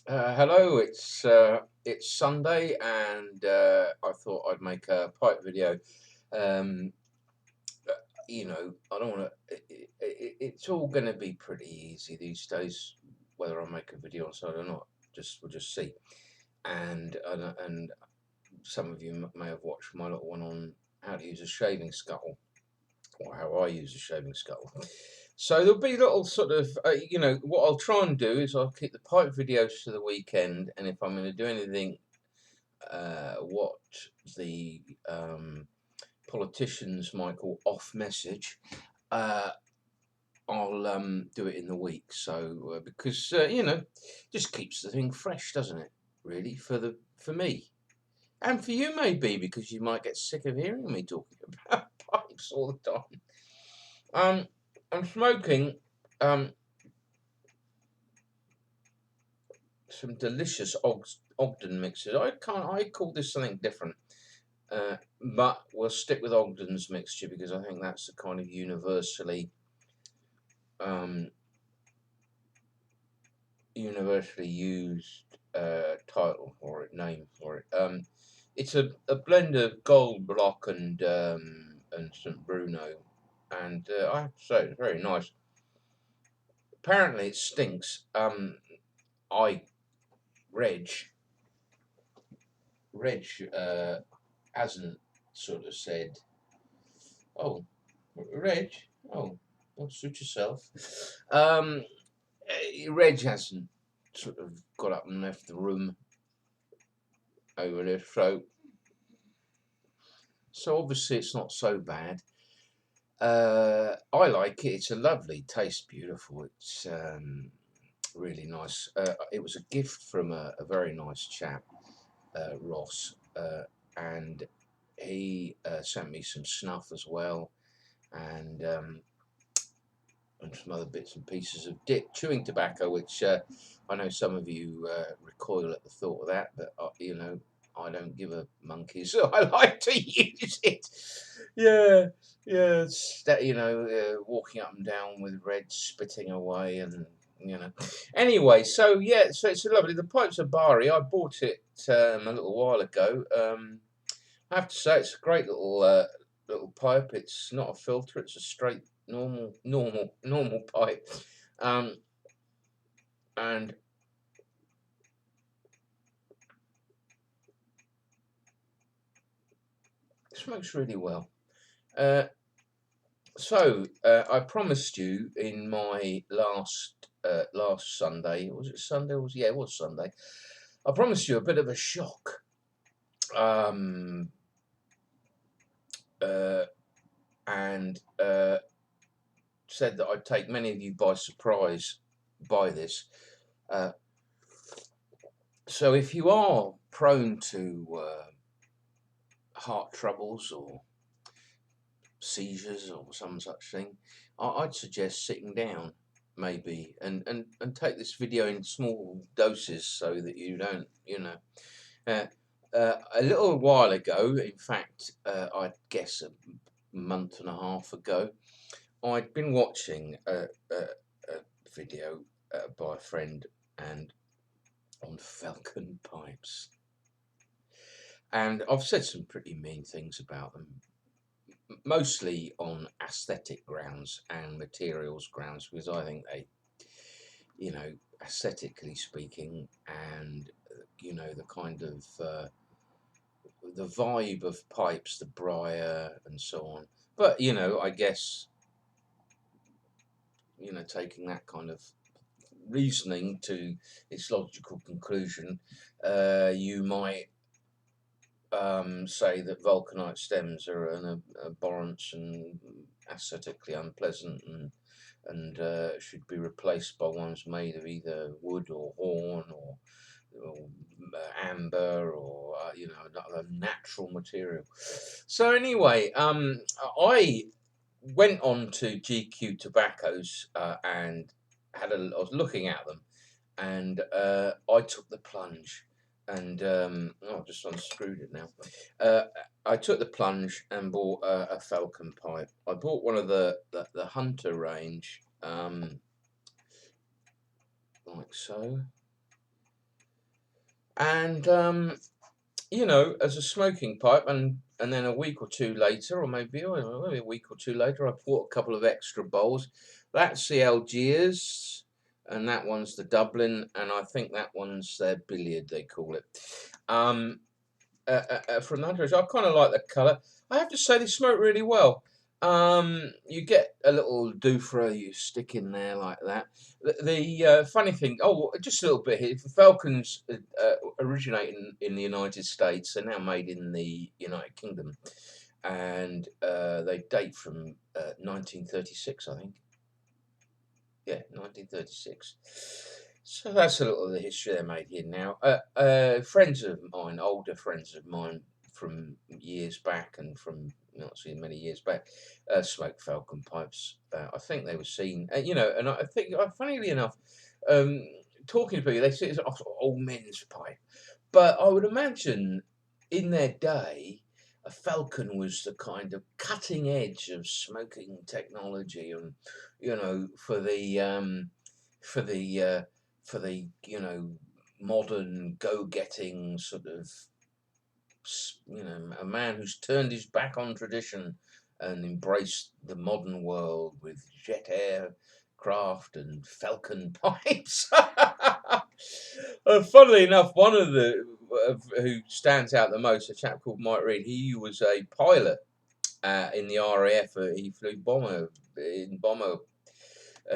Hello, it's Sunday, and I thought I'd make a pipe video. Um, I don't want to. It's all going to be pretty easy these days, whether I make a video on something or not. We'll just see. And some of you may have watched my little one on how to use a shaving scuttle, or how I use a shaving scuttle. So there'll be little sort of, what I'll try and do is I'll keep the pipe videos to the weekend, and if I'm going to do anything what the politicians might call off message, uh, I'll do it in the week. So because just keeps the thing fresh, doesn't it? Really, for me and for you maybe, because you might get sick of hearing me talking about pipes all the time. I'm smoking um, some delicious Ogden mixes. I call this something different. But we'll stick with Ogden's mixture because I think that's the kind of um, universally used title for it, name for it. It's a blend of Gold Block and St Bruno, and I have to say it's very nice. Apparently it stinks. I Reg Reg hasn't sort of said, "Oh, Reg, oh, well, suit yourself." Um, Reg hasn't sort of got up and left the room over this, so obviously it's not so bad. I like it. It's a lovely taste, beautiful. It's really nice. It was a gift from a very nice chap, Ross, and he sent me some snuff as well, and some other bits and pieces of chewing tobacco, which I know some of you recoil at the thought of that, but I don't give a monkey, so I like to use it. Yeah, yeah, it's that walking up and down with Red spitting away, and Anyway, so yeah, so it's lovely. The pipes are Bari. I bought it a little while ago. I have to say it's a great little pipe. It's not a filter. It's a straight normal pipe, um, and it smokes really well. Uh, I promised you in my last Sunday. Was it Sunday? Yeah, it was Sunday. I promised you a bit of a shock. Um, uh, and said that I'd take many of you by surprise by this. Uh, so if you are prone to heart troubles or seizures or some such thing, I'd suggest sitting down maybe and take this video in small doses so that you don't, Uh, a little while ago, in fact, I'd guess a month and a half ago, I'd been watching a video by a friend and on Falcon pipes, and I've said some pretty mean things about them, mostly on aesthetic grounds and materials grounds, because I think they, aesthetically speaking, and the kind of the vibe of pipes, the briar and so on. But I guess taking that kind of reasoning to its logical conclusion, you might say that vulcanite stems are an abhorrence and aesthetically unpleasant, and should be replaced by ones made of either wood or horn or amber or another natural material. So anyway, I went on to GQ Tobaccos and I was looking at them, and I took the plunge, and I've just unscrewed it now. Uh, I took the plunge and bought a Falcon pipe. I bought one of the Hunter range, like so. And you know, as a smoking pipe, and then a week or two later, or maybe a week or two later, I bought a couple of extra bowls. That's the Algiers, and that one's the Dublin, and I think that one's their billiard, they call it. Um, from the Hunter, I kind of like the colour. I have to say they smoke really well. You get a little doofra you stick in there like that. The funny thing, oh, just a little bit here. Falcons originate in the United States. They're now made in the United Kingdom, and they date from 1936, I think. Yeah, 1936. So that's a little of the history they're made here now. Friends of mine, older friends of mine from years back and from not so many years back, smoked Falcon pipes. I think they were seen, and I think, funnily enough, um, talking to people, they say it's an old men's pipe. But I would imagine in their day, a Falcon was the kind of cutting edge of smoking technology, and for the modern go-getting sort of a man who's turned his back on tradition and embraced the modern world with jet aircraft and Falcon pipes. Funnily enough, one of the who stands out the most, a chap called Mike Reed, he was a pilot in the RAF. He flew bomber,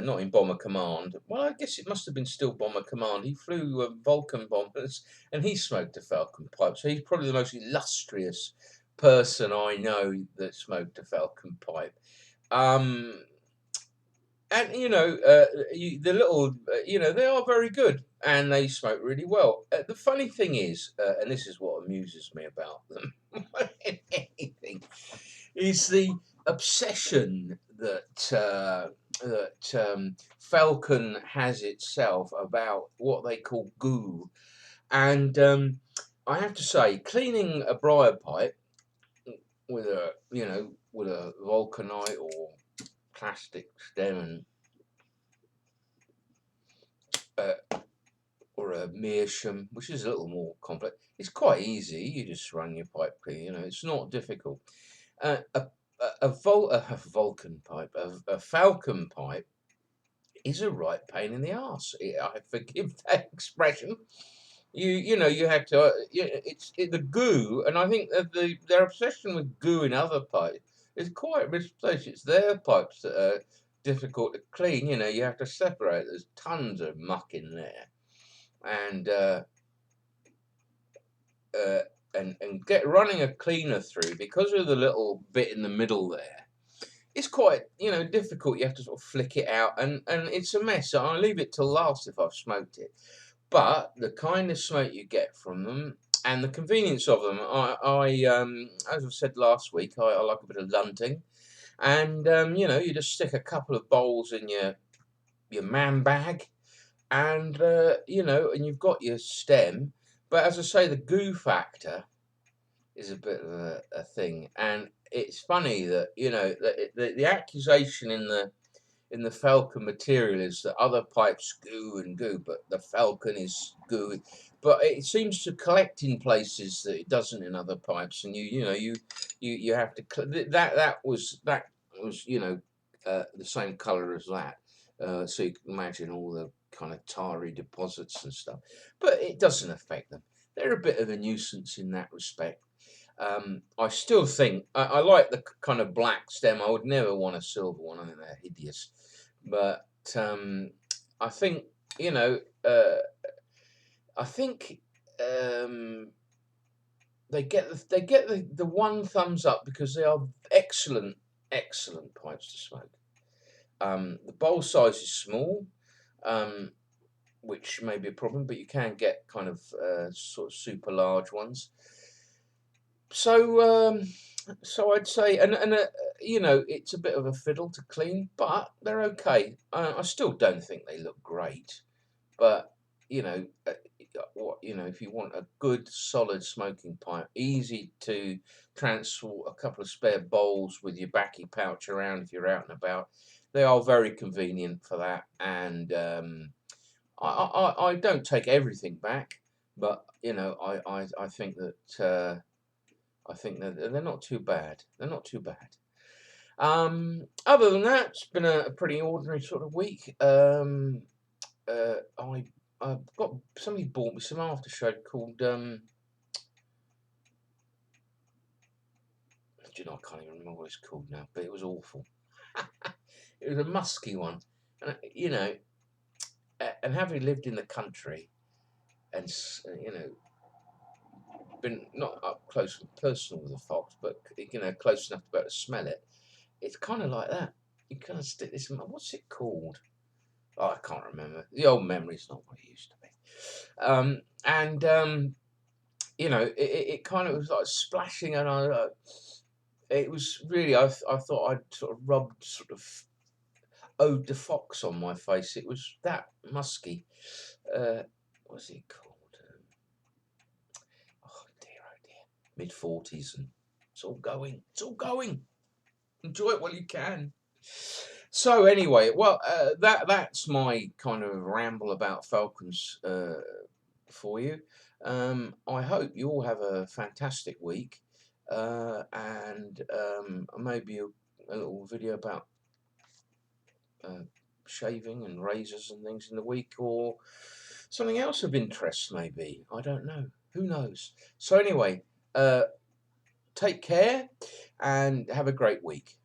not in Bomber Command. Well, I guess it must have been still Bomber Command. He flew Vulcan bombers, and he smoked a Falcon pipe. So he's probably the most illustrious person I know that smoked a Falcon pipe. Um, and the little, they are very good, and they smoke really well. The funny thing is, and this is what amuses me about them more than anything, is the obsession that Falcon has itself about what they call goo. And I have to say, cleaning a briar pipe with a vulcanite or plastic stem and or a meerschaum, which is a little more complex, it's quite easy. You just run your pipe clean. It's not difficult. Uh, a, a Vulcan pipe, a Falcon pipe is a right pain in the arse. I forgive that expression. You have to. The goo, and I think that their obsession with goo in other pipes is quite misplaced. It's their pipes that are difficult to clean. You have to separate. There's tons of muck in there, and uh, and get running a cleaner through because of the little bit in the middle there. It's quite difficult. You have to sort of flick it out, and it's a mess. So I leave it till last if I've smoked it. But the kind of smoke you get from them and the convenience of them, as I said last week, I like a bit of lunting, and you just stick a couple of bowls in your man bag, and and you've got your stem. But as I say, the goo factor is a bit of a thing, and it's funny that the accusation in the Falcon material is that other pipes goo and goo, but the Falcon is goo. But it seems to collect in places that it doesn't in other pipes, and you have to that was the same color as that, so you can imagine all the kind of tarry deposits and stuff. But it doesn't affect them. They're a bit of a nuisance in that respect. I still think I like the kind of black stem. I would never want a silver one. I think they're hideous. But I think you know. I think they get the one thumbs up because they are excellent pipes to smoke. The bowl size is small, um, which may be a problem, but you can get kind of sort of super large ones. So, so I'd say, and it's a bit of a fiddle to clean, but they're okay. I still don't think they look great, but you know, if you want a good solid smoking pipe, easy to transport a couple of spare bowls with your backy pouch around if you're out and about, they are very convenient for that. And I don't take everything back. But you know, I think that they're not too bad. They're not too bad. Other than that, it's been a pretty ordinary sort of week. I got somebody bought me some aftershave called do you know, I can't even remember what it's called now, but it was awful. It was a musky one, and you know, and having lived in the country and you know, been not up close and personal with a fox, but you know, close enough to be able to smell it. It's kind of like that. You kind of stick this. What's it called? Oh, I can't remember. The old memory's not what it used to be. And you know, it kind of was like splashing, and it was really. I thought I'd sort of rubbed sort of eau de fox on my face. It was that musky. What's it called? Oh dear, oh dear. Mid-40s, and it's all going. It's all going. Enjoy it while you can. So anyway, well, that's my kind of ramble about Falcons for you. I hope you all have a fantastic week, and maybe a little video about uh, shaving and razors and things in the week, or something else of interest, maybe. I don't know. Who knows? So anyway, take care and have a great week.